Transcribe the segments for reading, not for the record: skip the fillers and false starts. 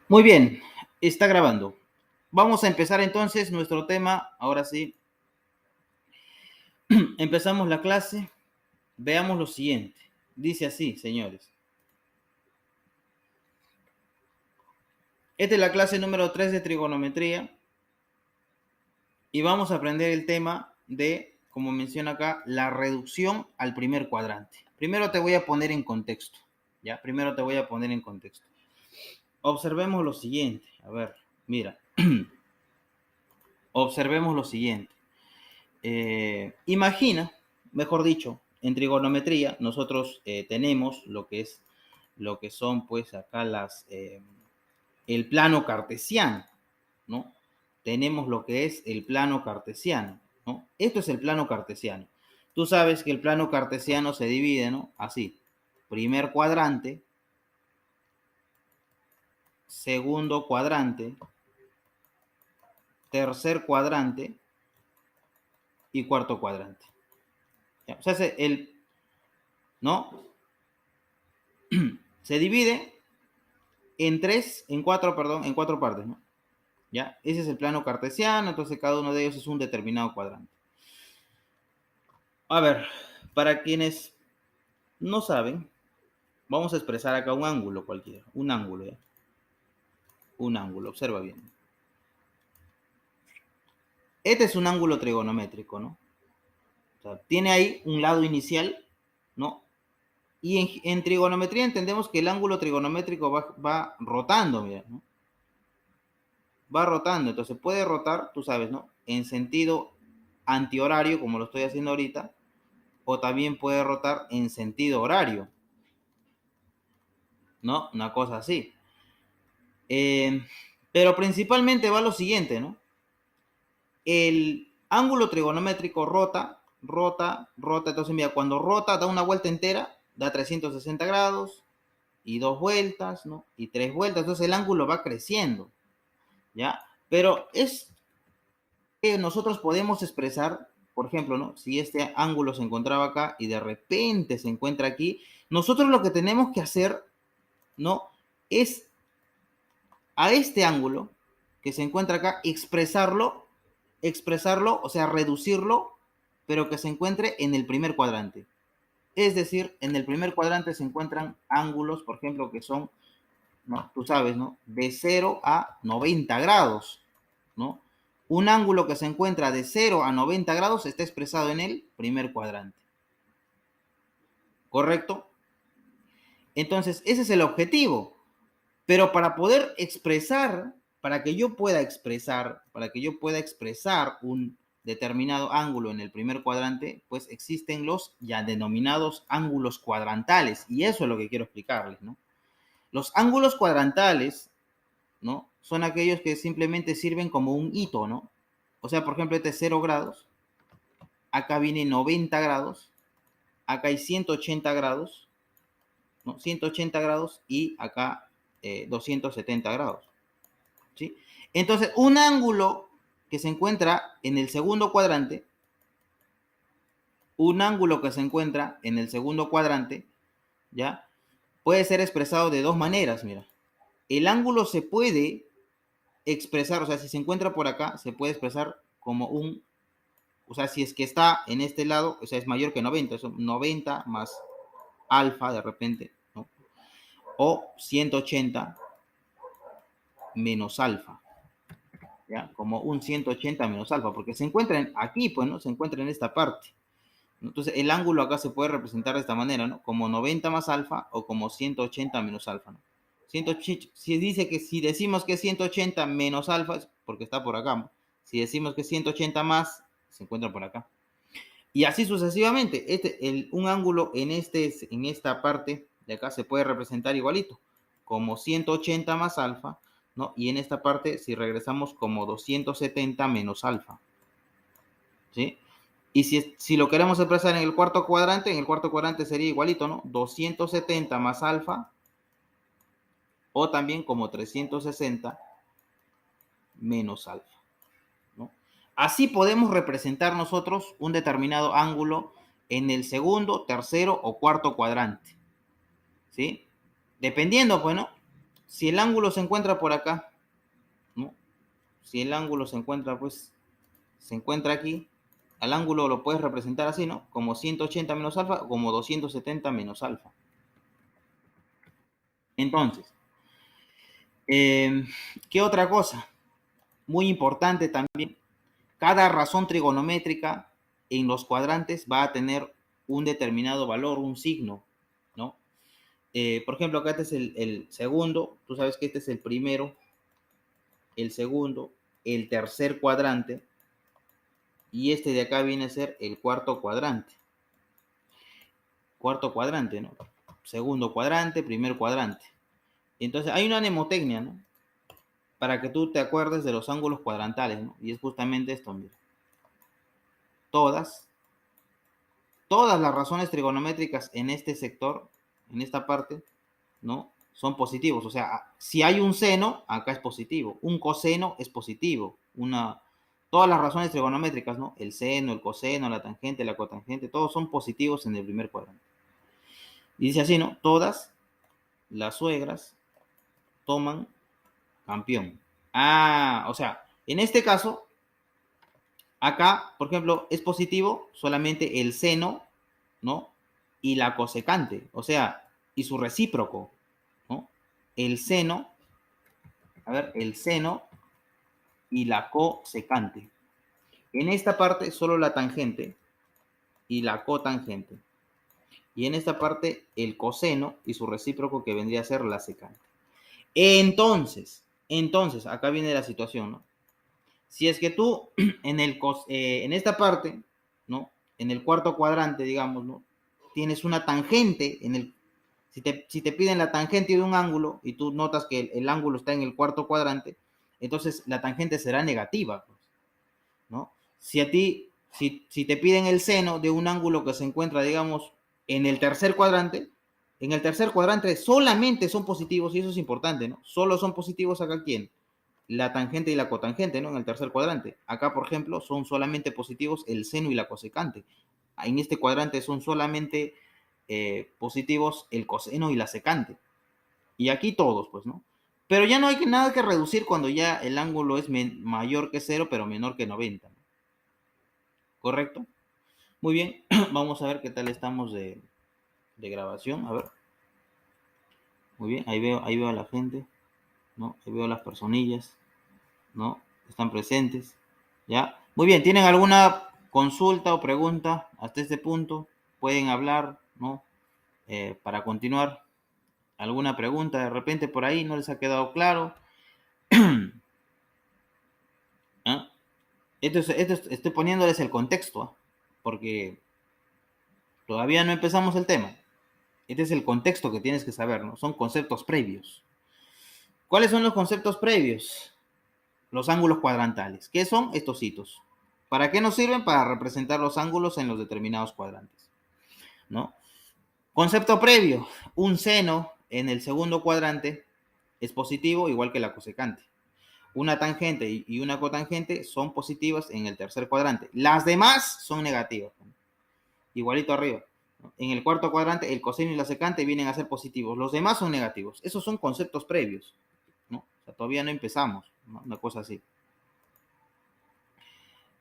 Muy bien, está grabando. Vamos a empezar entonces nuestro tema. Ahora sí, empezamos la clase. Veamos lo siguiente. Dice así, señores. Esta es la clase número 3 de trigonometría y vamos a aprender el tema de, como menciona acá, la reducción al primer cuadrante. Primero te voy a poner en contexto, ¿ya? Primero te voy a poner en contexto. Observemos lo siguiente. A ver, mira. Observemos lo siguiente. Imagina, mejor dicho, en trigonometría nosotros tenemos lo que son pues acá el plano cartesiano, ¿no? Tenemos lo que es el plano cartesiano, ¿no? Esto es el plano cartesiano. Tú sabes que el plano cartesiano se divide, ¿no? Así, primer cuadrante, segundo cuadrante, tercer cuadrante y cuarto cuadrante. ¿Ya? O sea, ¿no? Se divide en cuatro partes, ¿no? ¿Ya? Ese es el plano cartesiano, entonces cada uno de ellos es un determinado cuadrante. A ver, para quienes no saben, vamos a expresar acá un ángulo cualquiera, un ángulo, ¿ya? Un ángulo, observa bien. Este es un ángulo trigonométrico, ¿no? O sea, tiene ahí un lado inicial, ¿no? Y en trigonometría entendemos que el ángulo trigonométrico va rotando, mira, ¿no? Va rotando, entonces puede rotar, tú sabes, ¿no? En sentido antihorario, como lo estoy haciendo ahorita, o también puede rotar en sentido horario, ¿no? Una cosa así. Eh, pero principalmente va lo siguiente, ¿no? El ángulo trigonométrico rota, entonces mira, cuando rota da una vuelta entera, da 360 grados, y dos vueltas, ¿no? Y tres vueltas, entonces el ángulo va creciendo, ¿ya? Pero es que nosotros podemos expresar, por ejemplo, ¿no? Si este ángulo se encontraba acá y de repente se encuentra aquí, nosotros lo que tenemos que hacer, ¿no? Es a este ángulo que se encuentra acá, expresarlo, o sea, reducirlo, pero que se encuentre en el primer cuadrante. Es decir, en el primer cuadrante se encuentran ángulos, por ejemplo, que son, ¿no? Tú sabes, ¿no? De 0 a 90 grados, ¿no? Un ángulo que se encuentra de 0 a 90 grados está expresado en el primer cuadrante. ¿Correcto? Entonces, ese es el objetivo. Pero para poder expresar, para que yo pueda expresar un determinado ángulo en el primer cuadrante, pues existen los ya denominados ángulos cuadrantales. Y eso es lo que quiero explicarles, ¿no? Los ángulos cuadrantales, ¿no? Son aquellos que simplemente sirven como un hito, ¿no? O sea, por ejemplo, este es 0 grados, acá viene 90 grados, acá hay 180 grados, ¿no? 180 grados y acá 270 grados, ¿sí? Entonces, un ángulo que se encuentra en el segundo cuadrante, ¿ya? Puede ser expresado de dos maneras, mira. El ángulo se puede expresar, o sea, si se encuentra por acá, se puede expresar como o sea, si es que está en este lado, o sea, es mayor que 90, eso 90 más alfa de repente, ¿no? O 180 menos alfa, ¿ya? Como un 180 menos alfa, porque se encuentra aquí, pues, ¿no? Se encuentra en esta parte. Entonces, el ángulo acá se puede representar de esta manera, ¿no? Como 90 más alfa o como 180 menos alfa, ¿no? 180, si decimos que 180 menos alfa, es porque está por acá, ¿no? Si decimos que 180 más, se encuentra por acá. Y así sucesivamente. Un ángulo en esta parte de acá se puede representar igualito, como 180 más alfa, ¿no? Y en esta parte, si regresamos, como 270 menos alfa, ¿sí? Y si lo queremos expresar en el cuarto cuadrante sería igualito, ¿no? 270 más alfa, o también como 360 menos alfa, ¿no? Así podemos representar nosotros un determinado ángulo en el segundo, tercero o cuarto cuadrante, ¿sí? Dependiendo, bueno, si el ángulo se encuentra por acá, ¿no? Si el ángulo se encuentra, pues, se encuentra aquí, al ángulo lo puedes representar así, ¿no? Como 180 menos alfa o como 270 menos alfa. Entonces, ¿qué otra cosa? Muy importante también, cada razón trigonométrica en los cuadrantes va a tener un determinado valor, un signo, ¿no? Por ejemplo, acá este es el segundo, tú sabes que este es el primero, el segundo, el tercer cuadrante, y este de acá viene a ser el cuarto cuadrante. Cuarto cuadrante, ¿no? Segundo cuadrante, primer cuadrante. Entonces, hay una mnemotecnia, ¿no? Para que tú te acuerdes de los ángulos cuadrantales, ¿no? Y es justamente esto, mira. Todas las razones trigonométricas en este sector, en esta parte, ¿no? Son positivos. O sea, si hay un seno, acá es positivo. Un coseno es positivo. Todas las razones trigonométricas, ¿no? El seno, el coseno, la tangente, la cotangente, todos son positivos en el primer cuadrante. Y dice así, ¿no? Todas las suegras toman campeón. Ah, o sea, en este caso, acá, por ejemplo, es positivo solamente el seno, ¿no? Y la cosecante, o sea, y su recíproco, ¿no? El seno, a ver, el seno y la cosecante. En esta parte solo la tangente y la cotangente. Y en esta parte el coseno y su recíproco que vendría a ser la secante. Entonces, acá viene la situación, ¿no? Si es que tú en esta parte, ¿no? En el cuarto cuadrante, digamos, ¿no? Tienes una tangente si te piden la tangente de un ángulo y tú notas que el ángulo está en el cuarto cuadrante, entonces la tangente será negativa, pues, ¿no? Si te piden el seno de un ángulo que se encuentra, digamos, en el tercer cuadrante, solamente son positivos, y eso es importante, ¿no? Solo son positivos acá, ¿quién? La tangente y la cotangente, ¿no? En el tercer cuadrante. Acá, por ejemplo, son solamente positivos el seno y la cosecante. En este cuadrante son solamente positivos el coseno y la secante. Y aquí todos, pues, ¿no? Pero ya no hay nada que reducir cuando ya el ángulo es mayor que 0, pero menor que 90. ¿No? ¿Correcto? Muy bien, vamos a ver qué tal estamos de grabación. A ver. Muy bien, ahí veo a la gente, ¿no? Ahí veo a las personillas, ¿no? Están presentes, ¿ya? Muy bien, ¿tienen alguna consulta o pregunta hasta este punto? Pueden hablar, ¿no? Para continuar. ¿Alguna pregunta de repente por ahí no les ha quedado claro? ¿Ah? Estoy poniéndoles el contexto, ¿ah? Porque todavía no empezamos el tema. Este es el contexto que tienes que saber, ¿no? Son conceptos previos. ¿Cuáles son los conceptos previos? Los ángulos cuadrantales. ¿Qué son estos hitos? ¿Para qué nos sirven? Para representar los ángulos en los determinados cuadrantes, ¿no? Concepto previo. Un seno en el segundo cuadrante es positivo, igual que la cosecante. Una tangente y una cotangente son positivas en el tercer cuadrante. Las demás son negativas. Igualito arriba. En el cuarto cuadrante, el coseno y la secante vienen a ser positivos. Los demás son negativos. Esos son conceptos previos, ¿no? O sea, todavía no empezamos, ¿no? Una cosa así.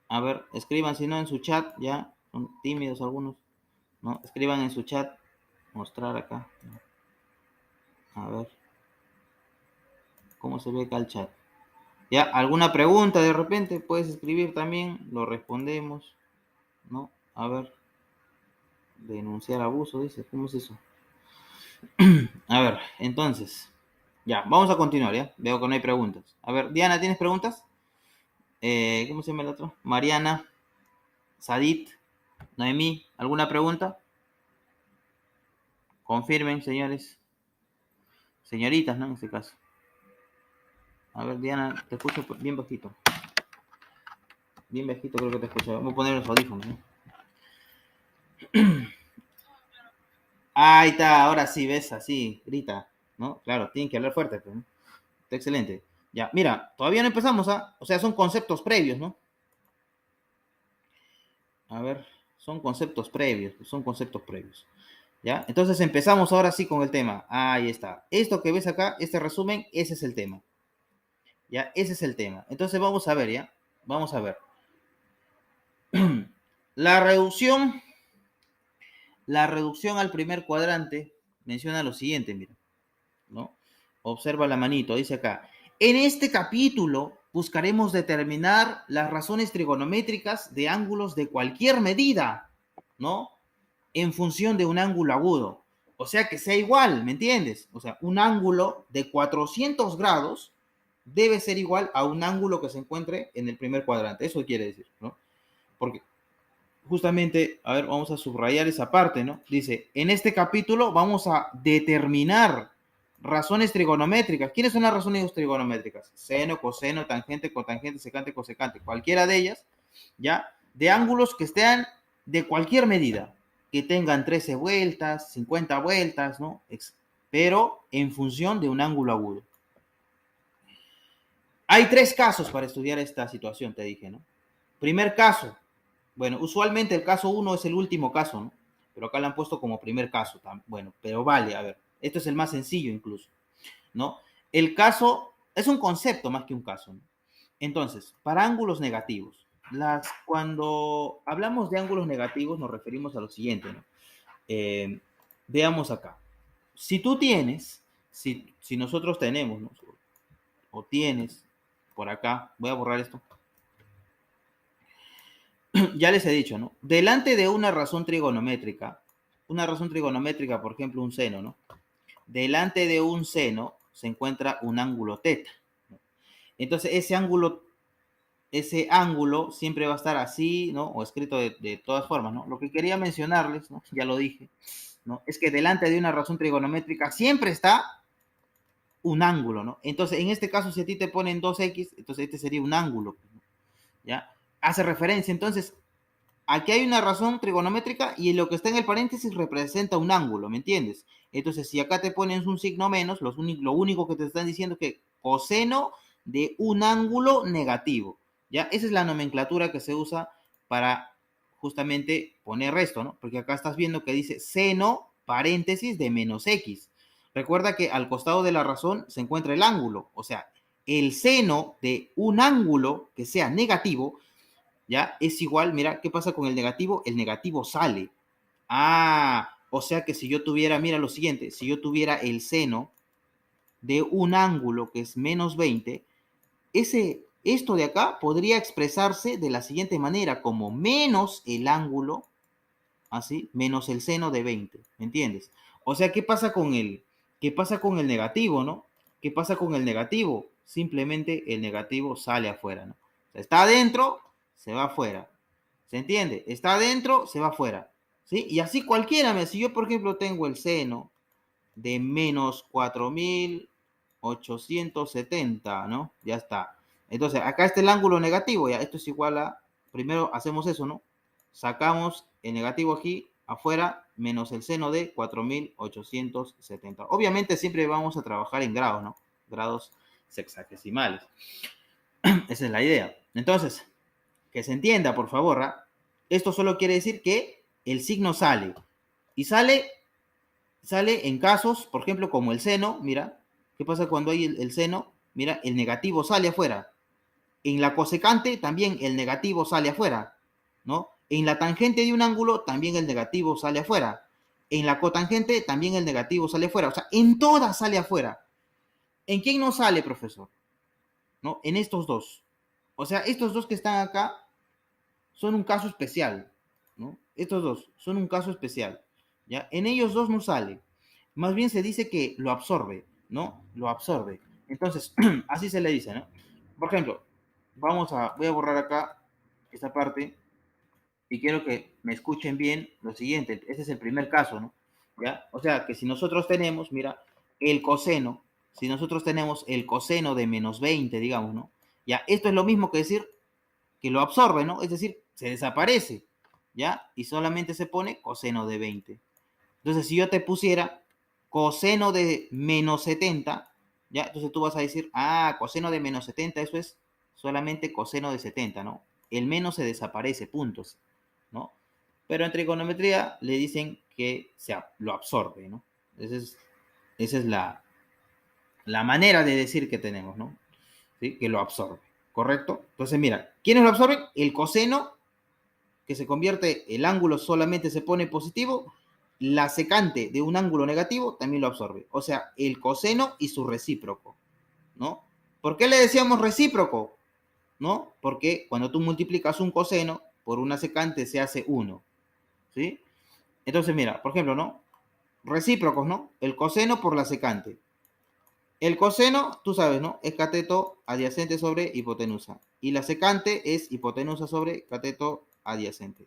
A ver, escriban si no en su chat, ya. Son tímidos algunos, ¿no? Escriban en su chat. Mostrar acá. A ver. ¿Cómo se ve acá el chat? Ya, alguna pregunta de repente puedes escribir también, lo respondemos, ¿no? A ver, denunciar abuso, dice, ¿cómo es eso? A ver, entonces, ya, vamos a continuar, ¿ya? Veo que no hay preguntas. A ver, Diana, ¿tienes preguntas? ¿Cómo se llama el otro? Mariana, Sadit, Noemí, ¿alguna pregunta? Confirmen, señores. Señoritas, ¿no? En este caso. A ver, Diana, te escucho bien bajito. Bien bajito creo que te escucho. Voy a poner los audífonos, ¿no? Ahí está, ahora sí, ves, así, grita, ¿no? Claro, tienen que hablar fuerte, pues, ¿no? Está excelente. Ya, mira, todavía no empezamos, ¿ah? O sea, son conceptos previos, ¿no? A ver, son conceptos previos, son conceptos previos. ¿Ya? Entonces empezamos ahora sí con el tema. Ahí está. Esto que ves acá, este resumen, ese es el tema. ¿Ya? Ese es el tema. Entonces vamos a ver, ¿ya? Vamos a ver. La reducción, la reducción al primer cuadrante menciona lo siguiente, mira, ¿no? Observa la manito, dice acá. En este capítulo buscaremos determinar las razones trigonométricas de ángulos de cualquier medida, ¿no? En función de un ángulo agudo. O sea, que sea igual, ¿me entiendes? O sea, un ángulo de 400 grados debe ser igual a un ángulo que se encuentre en el primer cuadrante. Eso quiere decir, ¿no? Porque justamente, a ver, vamos a subrayar esa parte, ¿no? Dice, en este capítulo vamos a determinar razones trigonométricas. ¿Quiénes son las razones trigonométricas? Seno, coseno, tangente, cotangente, secante, cosecante. Cualquiera de ellas, ¿ya? De ángulos que estén de cualquier medida, que tengan 13 vueltas, 50 vueltas, ¿no? Pero en función de un ángulo agudo. Hay tres casos para estudiar esta situación, te dije, ¿no? Primer caso, bueno, usualmente el caso 1 es el último caso, ¿no? Pero acá lo han puesto como primer caso. Bueno, pero vale, a ver, esto es el más sencillo incluso, ¿no? El caso es un concepto más que un caso, ¿no? Entonces, para ángulos negativos, cuando hablamos de ángulos negativos nos referimos a lo siguiente, ¿no? Veamos acá. Si tú tienes, si nosotros tenemos, ¿no? O tienes, por acá, voy a borrar esto, ya les he dicho, ¿no? Delante de una razón trigonométrica, por ejemplo, un seno, ¿no? Delante de un seno se encuentra un ángulo teta, ¿no? Entonces, ese ángulo siempre va a estar así, ¿no? O escrito de todas formas, ¿no? Lo que quería mencionarles, ¿no? Ya lo dije, ¿no? Es que delante de una razón trigonométrica siempre está un ángulo, ¿no? Entonces, en este caso, si a ti te ponen 2x, entonces este sería un ángulo, ¿ya? Hace referencia, entonces, aquí hay una razón trigonométrica y lo que está en el paréntesis representa un ángulo, ¿me entiendes? Entonces, si acá te pones un signo menos, lo único que te están diciendo es que coseno de un ángulo negativo, ¿ya? Esa es la nomenclatura que se usa para justamente poner esto, ¿no? Porque acá estás viendo que dice seno, paréntesis de menos x. Recuerda que al costado de la razón se encuentra el ángulo, o sea, el seno de un ángulo que sea negativo, ¿ya? Es igual, mira, ¿qué pasa con el negativo? El negativo sale. Ah, o sea que si yo tuviera, mira lo siguiente, si yo tuviera el seno de un ángulo que es menos 20, esto de acá podría expresarse de la siguiente manera, como menos el ángulo, así, menos el seno de 20, ¿me entiendes? O sea, qué pasa con el negativo, ¿no? ¿Qué pasa con el negativo? Simplemente el negativo sale afuera, ¿no? O sea, está adentro, se va afuera. ¿Se entiende? Está adentro, se va afuera. ¿Sí? Y así cualquiera, si yo por ejemplo tengo el seno de menos 4870, ¿no? Ya está. Entonces, acá está el ángulo negativo, ya, esto es igual a, primero hacemos eso, ¿no? Sacamos el negativo aquí, afuera, menos el seno de 4870. Obviamente siempre vamos a trabajar en grados, ¿no? Grados sexagesimales. Esa es la idea. Entonces, que se entienda, por favor, ¿ah? Esto solo quiere decir que el signo sale. Y sale en casos, por ejemplo, como el seno, mira, ¿qué pasa cuando hay el seno? Mira, el negativo sale afuera. En la cosecante también el negativo sale afuera, ¿no? En la tangente de un ángulo también el negativo sale afuera. En la cotangente también el negativo sale afuera. O sea, en todas sale afuera. ¿En quién no sale, profesor? ¿No? En estos dos. O sea, estos dos que están acá son un caso especial, ¿no? Estos dos son un caso especial, ¿ya? En ellos dos no sale. Más bien se dice que lo absorbe, ¿no? Lo absorbe. Entonces, así se le dice, ¿no? Por ejemplo, voy a borrar acá esta parte y quiero que me escuchen bien lo siguiente. Ese es el primer caso, ¿no? ¿Ya? O sea, que si nosotros tenemos, mira, el coseno, si nosotros tenemos el coseno de menos 20, digamos, ¿no? Ya, esto es lo mismo que decir que lo absorbe, ¿no? Es decir, se desaparece, ¿ya? Y solamente se pone coseno de 20. Entonces, si yo te pusiera coseno de menos 70, ¿ya? Entonces tú vas a decir, ah, coseno de menos 70, eso es solamente coseno de 70, ¿no? El menos se desaparece, puntos, ¿no? pero en trigonometría le dicen que lo absorbe, ¿no? Esa es la manera de decir que tenemos, ¿no? ¿Sí? Que lo absorbe, ¿correcto? Entonces, mira, ¿quiénes lo absorben? El coseno, que se convierte, el ángulo solamente se pone positivo, la secante de un ángulo negativo también lo absorbe. O sea, el coseno y su recíproco, ¿no? ¿Por qué le decíamos recíproco? ¿No? Porque cuando tú multiplicas un coseno por una secante se hace 1, ¿sí? Entonces, mira, por ejemplo, ¿no? Recíprocos, ¿no? El coseno por la secante. El coseno, tú sabes, ¿no? Es cateto adyacente sobre hipotenusa. Y la secante es hipotenusa sobre cateto adyacente.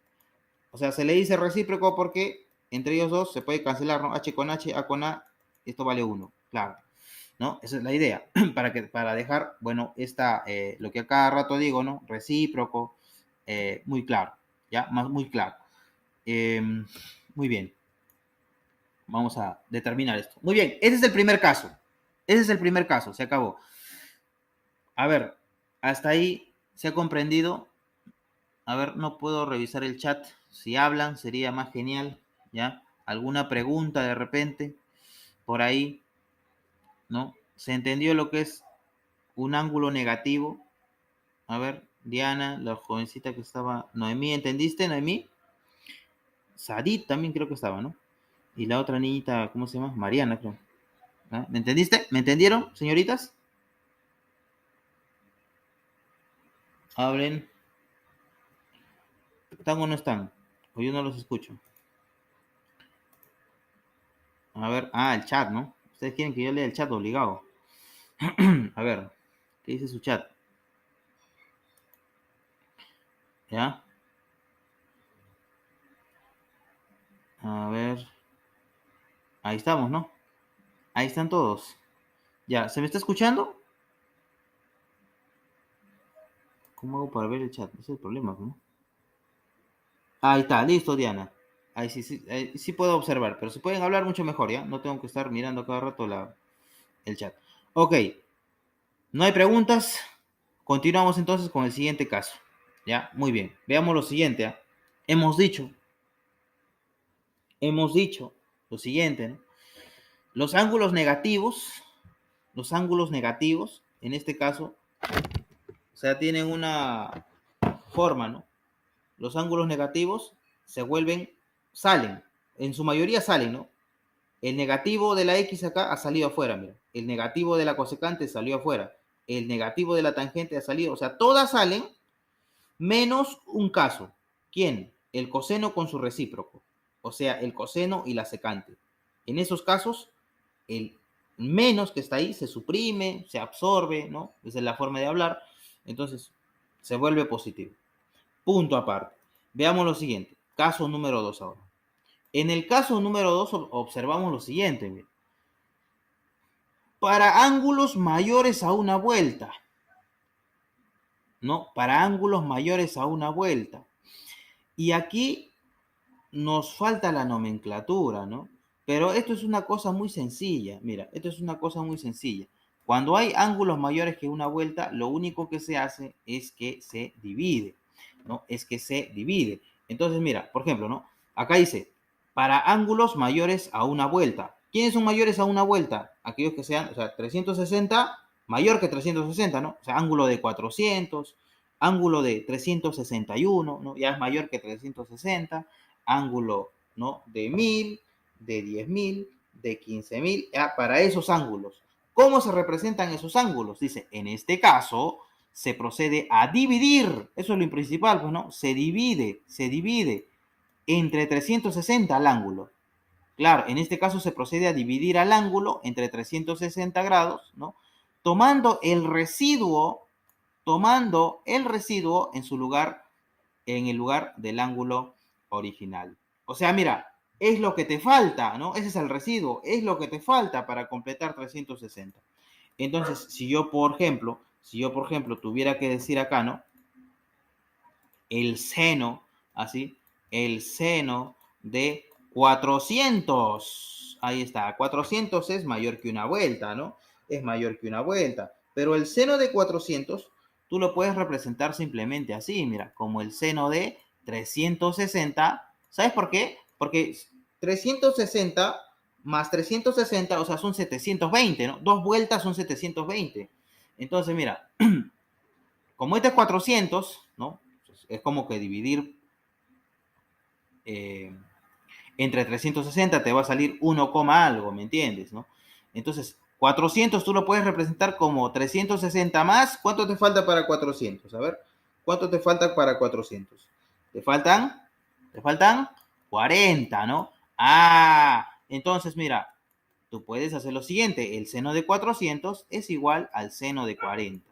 O sea, se le dice recíproco porque entre ellos dos se puede cancelar, ¿no? H con H, A con A, esto vale 1, claro. ¿No? Esa es la idea, para dejar, bueno, lo que a cada rato digo, ¿no? Recíproco, muy claro, ¿ya? Muy claro. Muy bien. Vamos a determinar esto. Muy bien, ese es el primer caso. Ese es el primer caso, se acabó. A ver, hasta ahí se ha comprendido. A ver, no puedo revisar el chat. Si hablan, sería más genial, ¿ya? ¿Alguna pregunta de repente? Por ahí, ¿no? ¿Se entendió lo que es un ángulo negativo? A ver, Diana, la jovencita que estaba... Noemí, ¿entendiste, Noemí? Sadit también creo que estaba, ¿no? Y la otra niñita, ¿cómo se llama? Mariana, creo. ¿Ah? ¿Me entendiste? ¿Me entendieron, señoritas? Hablen. ¿Están o no están? O yo no los escucho. A ver, el chat, ¿no? Ustedes quieren que yo lea el chat obligado. A ver, ¿qué dice su chat? ¿Ya? A ver. Ahí estamos, ¿no? Ahí están todos. Ya, ¿se me está escuchando? ¿Cómo hago para ver el chat? Ese es el problema, ¿no? Ahí está, listo, Diana. Ahí sí puedo observar, pero si pueden hablar mucho mejor, ¿ya? No tengo que estar mirando cada rato el chat. Ok, no hay preguntas. Continuamos entonces con el siguiente caso. ¿Ya? Muy bien. Veamos lo siguiente, ¿ya? Hemos dicho lo siguiente, ¿no? Los ángulos negativos, en este caso, o sea, tienen una forma, ¿no? Los ángulos negativos salen, en su mayoría salen, ¿no? El negativo de la X acá ha salido afuera, mira. El negativo de la cosecante salió afuera. El negativo de la tangente ha salido. O sea, todas salen menos un caso. ¿Quién? El coseno con su recíproco. O sea, el coseno y la secante. En esos casos, el menos que está ahí se suprime, se absorbe, ¿no? Esa es la forma de hablar. Entonces, se vuelve positivo. Punto aparte. Veamos lo siguiente. Caso número 2 ahora. En el caso número 2 observamos lo siguiente. Mira. Para ángulos mayores a una vuelta. ¿No? Para ángulos mayores a una vuelta. Y aquí nos falta la nomenclatura, ¿no? Pero esto es una cosa muy sencilla. Mira, esto es una cosa muy sencilla. Cuando hay ángulos mayores que una vuelta, lo único que se hace es que se divide, ¿no? Es que se divide. Entonces, mira, por ejemplo, ¿no? Acá dice, para ángulos mayores a una vuelta. ¿Quiénes son mayores a una vuelta? Aquellos que sean, o sea, 360 mayor que 360, ¿no? O sea, ángulo de 400, ángulo de 361, ¿no? Ya es mayor que 360, ángulo, ¿no? De 1000, de 10.000, de 15.000, para esos ángulos. ¿Cómo se representan esos ángulos? Dice, en este caso, se procede a dividir, eso es lo principal, pues, ¿no? Se divide entre 360 al ángulo. Claro, en este caso se procede a dividir al ángulo entre 360 grados, ¿no? Tomando el residuo en su lugar, en el lugar del ángulo original. O sea, mira, es lo que te falta, ¿no? Ese es el residuo, es lo que te falta para completar 360. Entonces, si yo, por ejemplo, tuviera que decir acá, ¿no? El seno, así, el seno de 400. Ahí está, 400 es mayor que una vuelta, ¿no? Es mayor que una vuelta. Pero el seno de 400, tú lo puedes representar simplemente así, mira, como el seno de 360 ¿Sabes por qué? Porque 360 más 360, o sea, son 720, ¿no? Dos vueltas son 720. Entonces, mira, como este es 400, ¿no? Es como que dividir eh, entre 360 te va a salir 1, algo, ¿me entiendes? ¿No? Entonces, 400 tú lo puedes representar como 360 más. ¿Cuánto te falta para 400? A ver, ¿cuánto te falta para 400? Te faltan 40, ¿no? Ah, entonces mira, tú puedes hacer lo siguiente. El seno de 400 es igual al seno de 40.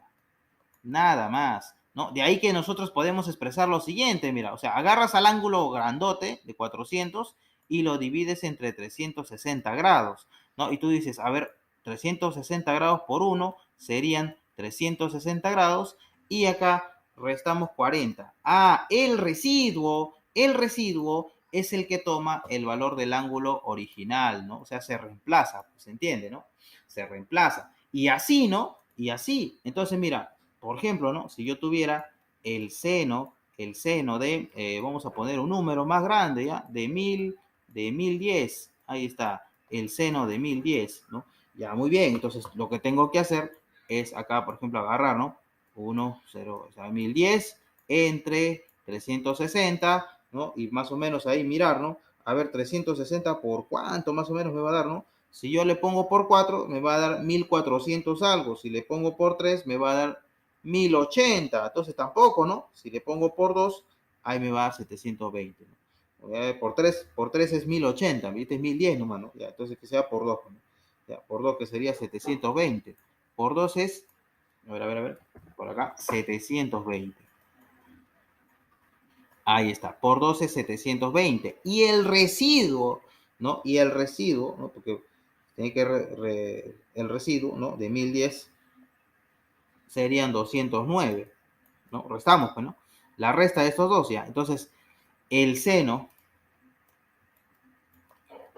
Nada más, ¿no? De ahí que nosotros podemos expresar lo siguiente, mira, o sea, agarras al ángulo grandote de 400 y lo divides entre 360 grados, ¿no? Y tú dices, a ver, 360 grados por 1 serían 360 grados y acá restamos 40. Ah, el residuo es el que toma el valor del ángulo original, ¿no? O sea, se reemplaza, pues, ¿se entiende, no? Se reemplaza. Y así, ¿no? Y así. Entonces, mira, por ejemplo, ¿no? Si yo tuviera el seno de, vamos a poner un número más grande, ¿ya? De 1010, ahí está, el seno de 1010, ¿no? Ya, muy bien, entonces lo que tengo que hacer es acá, por ejemplo, agarrar, ¿no? 1, 0, o sea, 1010 entre 360, ¿no? Y más o menos ahí mirar, ¿no? A ver, 360 por cuánto más o menos me va a dar, ¿no? Si yo le pongo por 4, me va a dar 1400 algo. Si le pongo por 3, me va a dar 1080. Entonces tampoco, ¿no? Si le pongo por 2, ahí me va a dar 720, ¿no? Por tres es 1080, ¿viste? Es 1010 nomás, ¿no? Ya, entonces que sea por 2, ¿no? Ya, por 2 que sería 720. Por 2 es, a ver, por acá, 720. Ahí está, por 2 es 720. Y el residuo, ¿no? Y el residuo, ¿no? Porque tiene que el residuo, ¿no? De 1010 serían 209, ¿no? Restamos, pues, ¿no? La resta de estos dos ya. Entonces, el seno,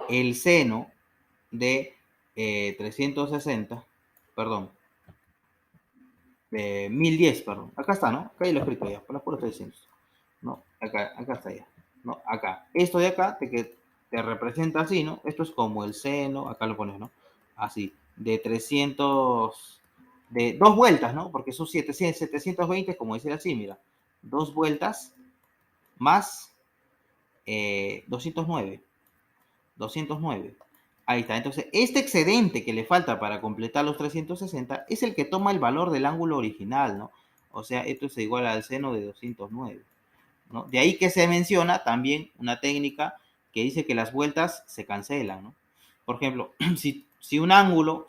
el seno de 360, perdón, 1010, perdón. Acá está, ¿no? Acá ya lo he escrito ya, por las puras 300. ¿No? Acá está ya. ¿No? Acá. Esto de acá te representa así, ¿no? Esto es como el seno, acá lo pones, ¿no? Así, de 300, de dos vueltas, ¿no? Porque son 720, como decir así, mira. Dos vueltas más 209. 209. Ahí está. Entonces, este excedente que le falta para completar los 360 es el que toma el valor del ángulo original, ¿no? O sea, esto es igual al seno de 209, ¿no? De ahí que se menciona también una técnica que dice que las vueltas se cancelan, ¿no? Por ejemplo, si un ángulo,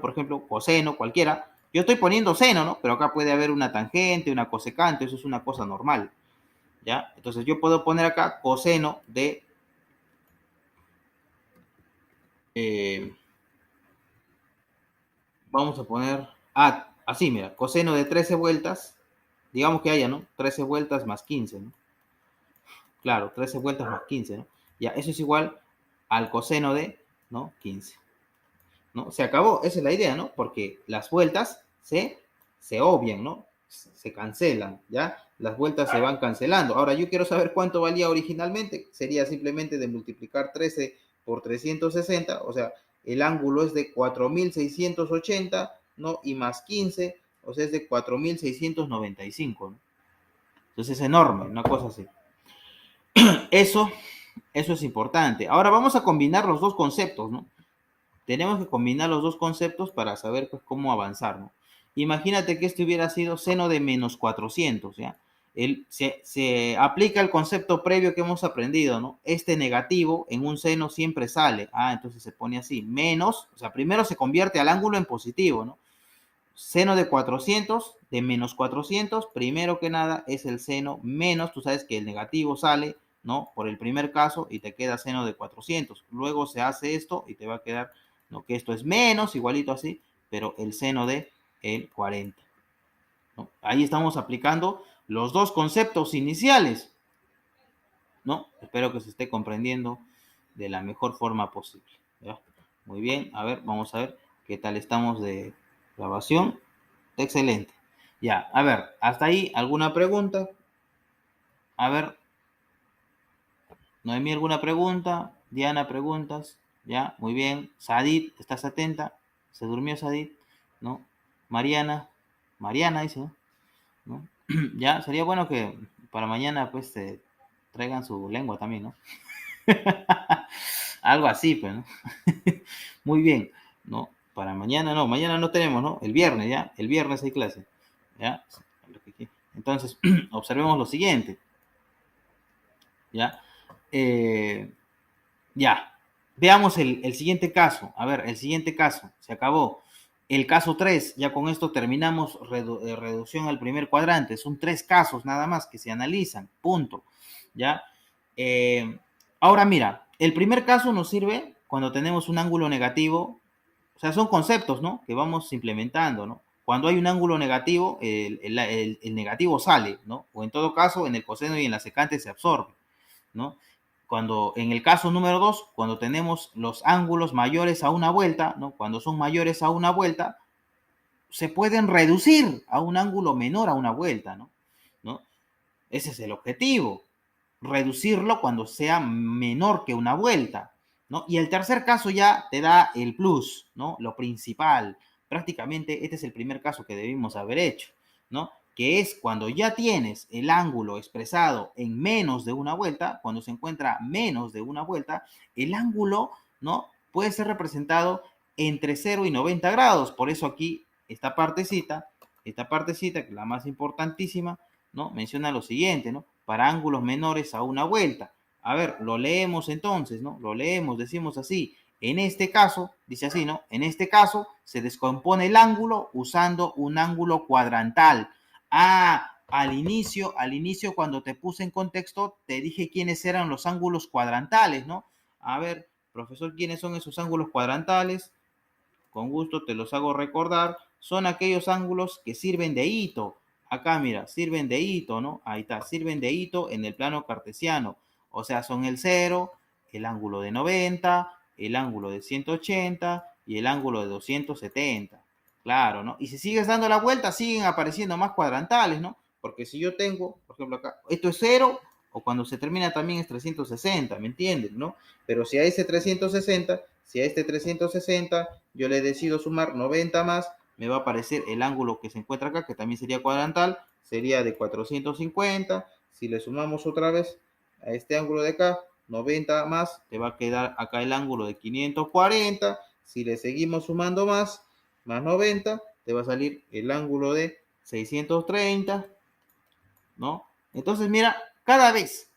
por ejemplo, coseno, cualquiera, yo estoy poniendo seno, ¿no? Pero acá puede haber una tangente, una cosecante, eso es una cosa normal, ¿ya? Entonces yo puedo poner acá coseno de eh, vamos a poner, así, mira, coseno de 13 vueltas, digamos que haya, ¿no? 13 vueltas más 15, ¿no? Claro, 13 vueltas más 15, ¿no? Ya, eso es igual al coseno de, ¿no? 15, ¿no? Se acabó, esa es la idea, ¿no? Porque las vueltas se obvian, ¿no? Se cancelan, ¿ya? Las vueltas se van cancelando. Ahora, yo quiero saber cuánto valía originalmente. Sería simplemente de multiplicar 13 por 360, o sea, el ángulo es de 4680, ¿no? Y más 15, o sea, es de 4695, ¿no? Entonces es enorme, una cosa así. Eso, eso es importante. Ahora vamos a combinar los dos conceptos, ¿no? Tenemos que combinar los dos conceptos para saber, pues, cómo avanzar, ¿no? Imagínate que este hubiera sido seno de menos 400, ¿ya? Se aplica el concepto previo que hemos aprendido, ¿no? Este negativo en un seno siempre sale. Entonces se pone así, menos, o sea, primero se convierte al ángulo en positivo, ¿no? Seno de 400, de menos 400, primero que nada es el seno menos, tú sabes que el negativo sale, ¿no? Por el primer caso y te queda seno de 400. Luego se hace esto y te va a quedar, ¿no? Que esto es menos, igualito así, pero el seno de el 40, ¿no? Ahí estamos aplicando los dos conceptos iniciales, ¿no? Espero que se esté comprendiendo de la mejor forma posible, ¿ya? Muy bien, a ver, vamos a ver qué tal estamos de grabación. Excelente. Ya, a ver, hasta ahí, ¿alguna pregunta? A ver, Noemí, ¿alguna pregunta? Diana, preguntas. Ya, muy bien. Sadit, ¿estás atenta? ¿Se durmió Sadit? ¿No? Mariana, Mariana dice, ¿no? Ya, sería bueno que para mañana pues traigan su lengua también, ¿no? Algo así, pues, ¿no? Muy bien, ¿no? Para mañana no tenemos, ¿no? El viernes, ¿ya? El viernes hay clase, ¿ya? Entonces, observemos lo siguiente, ¿ya? Ya, veamos el siguiente caso. A ver, el siguiente caso, se acabó. El caso 3, ya con esto terminamos reducción al primer cuadrante. Son 3 casos nada más que se analizan, punto. ¿Ya? Ahora mira, el primer caso nos sirve cuando tenemos un ángulo negativo. O sea, son conceptos, ¿no? Que vamos implementando, ¿no? Cuando hay un ángulo negativo, el negativo sale, ¿no? O en todo caso, en el coseno y en la secante se absorbe, ¿no? Cuando en el caso número 2, cuando tenemos los ángulos mayores a una vuelta, ¿no? Cuando son mayores a una vuelta, se pueden reducir a un ángulo menor a una vuelta, ¿no? ¿No? Ese es el objetivo, reducirlo cuando sea menor que una vuelta, ¿no? Y el tercer caso ya te da el plus, ¿no? Lo principal. Prácticamente este es el primer caso que debimos haber hecho, ¿no? Que es cuando ya tienes el ángulo expresado en menos de una vuelta, cuando se encuentra menos de una vuelta, el ángulo, ¿no? Puede ser representado entre 0 y 90 grados. Por eso aquí esta partecita, que es la más importantísima, ¿no? Menciona lo siguiente, ¿no? Para ángulos menores a una vuelta. A ver, lo leemos entonces, ¿no? Lo leemos, decimos así. En este caso, dice así, ¿no? En este caso se descompone el ángulo usando un ángulo cuadrantal. Ah, al inicio cuando te puse en contexto, te dije quiénes eran los ángulos cuadrantales, ¿no? A ver, profesor, ¿quiénes son esos ángulos cuadrantales? Con gusto te los hago recordar. Son aquellos ángulos que sirven de hito. Acá, mira, sirven de hito, ¿no? Ahí está, sirven de hito en el plano cartesiano. O sea, son el 0, el ángulo de 90, el ángulo de 180 y el ángulo de 270. Claro, ¿no? Y si sigues dando la vuelta, siguen apareciendo más cuadrantales, ¿no? Porque si yo tengo, por ejemplo, acá, esto es 0, o cuando se termina también es 360, ¿me entienden, no? Pero si a ese 360, si a este 360 yo le decido sumar 90 más, me va a aparecer el ángulo que se encuentra acá, que también sería cuadrantal, sería de 450. Si le sumamos otra vez a este ángulo de acá, 90 más, te va a quedar acá el ángulo de 540. Si le seguimos sumando más 90, te va a salir el ángulo de 630, ¿no? Entonces, mira, cada vez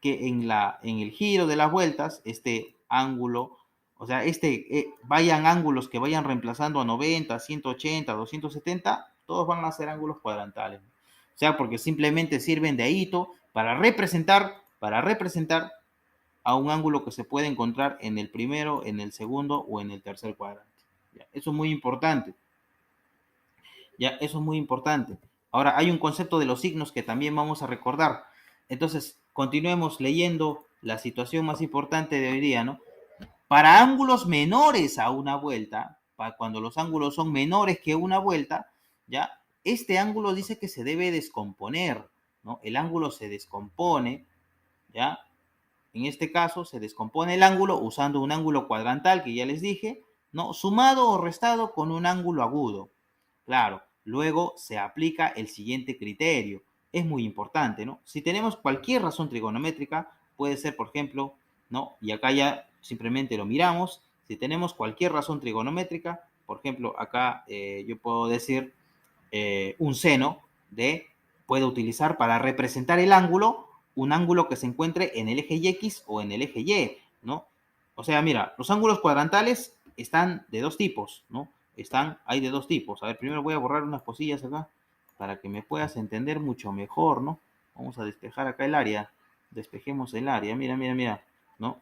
que en el giro de las vueltas, este ángulo, o sea, vayan ángulos que vayan reemplazando a 90, 180, 270, todos van a ser ángulos cuadrantales. O sea, porque simplemente sirven de hito para representar a un ángulo que se puede encontrar en el primero, en el segundo o en el tercer cuadrante. ¿Ya? Eso es muy importante. Ya, eso es muy importante. Ahora, hay un concepto de los signos que también vamos a recordar. Entonces, continuemos leyendo la situación más importante de hoy día, ¿no? Para ángulos menores a una vuelta, cuando los ángulos son menores que una vuelta, ¿ya? Este ángulo dice que se debe descomponer, ¿no? El ángulo se descompone, ¿ya? En este caso, se descompone el ángulo usando un ángulo cuadrantal, que ya les dije, ¿no? Sumado o restado con un ángulo agudo. Claro, luego se aplica el siguiente criterio. Es muy importante, ¿no? Si tenemos cualquier razón trigonométrica, puede ser, por ejemplo, ¿no? Y acá ya simplemente lo miramos. Si tenemos cualquier razón trigonométrica, por ejemplo, acá yo puedo decir un seno de, puedo utilizar para representar el ángulo, un ángulo que se encuentre en el eje X o en el eje Y, ¿no? O sea, mira, los ángulos cuadrantales están de dos tipos, ¿no? Hay de dos tipos. A ver, primero voy a borrar unas cosillas acá para que me puedas entender mucho mejor, ¿no? Vamos a despejar acá el área. Despejemos el área. Mira, mira, mira, ¿no?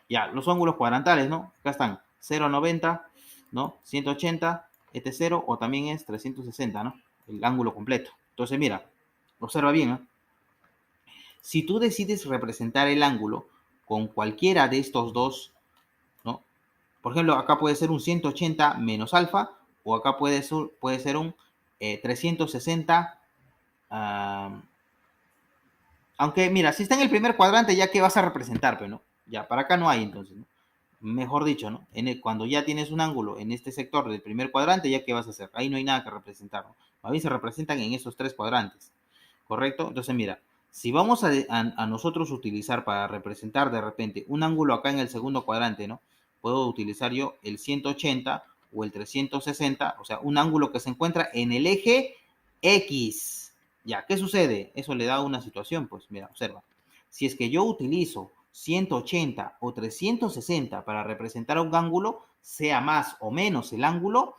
Ya, los ángulos cuadrantales, ¿no? Acá están 0 a 90, ¿no? 180, este 0 o también es 360, ¿no? El ángulo completo. Entonces, mira, observa bien, ¿no? Si tú decides representar el ángulo con cualquiera de estos dos, ¿no? Por ejemplo, acá puede ser un 180 menos alfa, o acá puede ser un 360 uh, Aunque, mira, si está en el primer cuadrante, ya que vas a representar, pero no. Ya, para acá no hay entonces, ¿no? Mejor dicho, ¿no? Cuando ya tienes un ángulo en este sector del primer cuadrante, ¿ya qué vas a hacer? Ahí no hay nada que representar, ¿no? A mí se representan en esos tres cuadrantes, ¿correcto? Entonces, mira, si vamos a nosotros utilizar para representar de repente un ángulo acá en el segundo cuadrante, ¿no? Puedo utilizar yo el 180 o el 360, o sea, un ángulo que se encuentra en el eje X. Ya, ¿qué sucede? Eso le da una situación, pues mira, observa. Si es que yo utilizo 180 o 360 para representar un ángulo, sea más o menos el ángulo,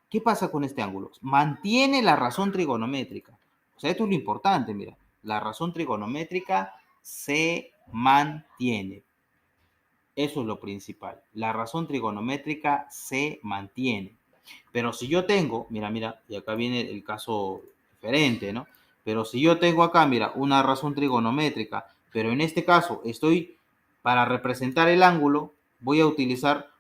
¿qué pasa con este ángulo? Mantiene la razón trigonométrica. O sea, esto es lo importante, mira. La razón trigonométrica se mantiene. Eso es lo principal. La razón trigonométrica se mantiene. Pero si yo tengo, mira, y acá viene el caso diferente, ¿no? Pero si yo tengo acá, mira, una razón trigonométrica, pero en este caso estoy, para representar el ángulo, voy a utilizar